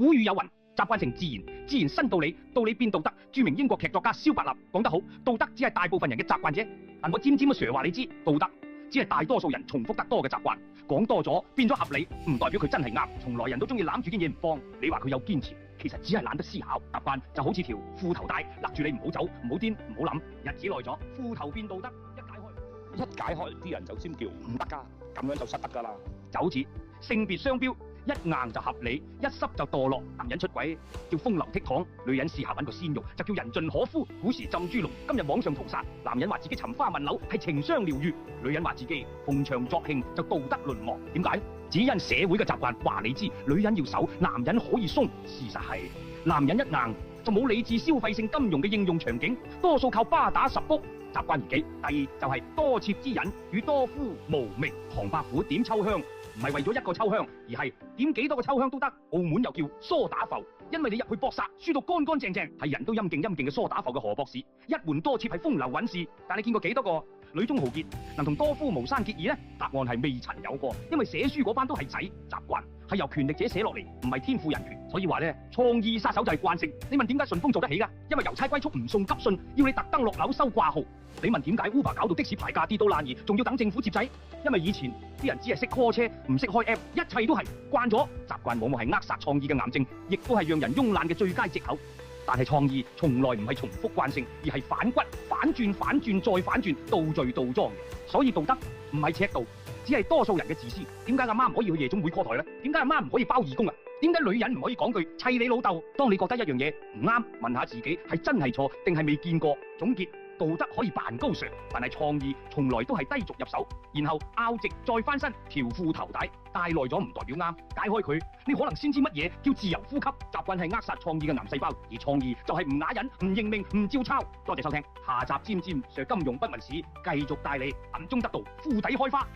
古語有云：習慣成自然，自然生道理，道理變道德。著名英國劇作家蕭伯納講得好：道德只係大部分人嘅習慣啫。但我尖尖嘅 Sir 話你知，道德只係大多數人重複得多嘅習慣，講多咗變咗合理，唔代表佢真係啱。從來人都中意攬住件嘢唔放，你話佢有堅持，其實只係懶得思考。習慣就好似條褲頭帶，勒住你唔好走，唔好癲，唔好諗。日子耐咗，褲頭變道德，一解開啲人就先叫唔得㗎，咁樣就失德㗎啦。就好似性別雙標，一硬就合理，一濕就墮落。男人出軌叫風流倜儻，女人試下揾個鮮肉就叫人盡可夫。古時浸豬籠，今日網上屠殺。男人話自己尋花問柳係情傷療愈，女人話自己逢場作興就道德淪亡。點解？只因社會嘅習慣話你知，女人要守，男人可以鬆。事實係男人一硬就冇理智消費性金融嘅應用場景，多數靠巴打十福。習慣而己。第二就係多妾之隱與多夫無名。唐伯虎點秋香唔係為咗一個秋香，而係點幾多個秋香都得。澳門又叫梳打埠，因為你入去搏殺輸到乾乾淨淨，係人都陰勁嘅梳打埠嘅何博士，一門多妾係風流韻事。但你見過幾多個女中豪傑能同多夫無山結義呢？答案係未曾有過，因為寫書嗰班都係仔。習慣係由權力者寫落嚟，唔係天賦人權。所以話呢，創意殺手就係慣性。你問點解順豐做得起㗎？因為郵差龜速唔送急信，要你特登落樓收掛號。你問點解 Uber 搞到的士牌價跌到爛兒，仲要等政府接濟？因為以前啲人只係識 call 車，唔識開 app， 一切都係慣咗。習慣往往係扼殺創意嘅癌症，亦都係讓人慵懶嘅最佳藉口。但係創意從來唔係重複慣性，而係反骨、反轉、反轉再反轉，倒序倒裝嘅。所以道德唔係尺度，只係多數人嘅自私。點解阿媽唔可以去夜總會 call 台呢？點解阿媽唔可以包義工啊？點解女人唔可以講句砌你老豆？當你覺得一樣嘢唔啱，問下自己係真係錯定係未見過。總結：道德可以扮高 Sir， 但係創意從來都係低俗入手，然後拗直再翻身，條褲頭帶戴耐咗唔代表啱，解開佢你可能先知乜嘢叫自由呼吸。習慣係扼殺創意嘅癌細胞，而創意就係唔啞忍、唔認命、唔照抄。多謝收聽，下集尖尖 Sir 金融不文史繼續帶你暗中得道，庫底開花。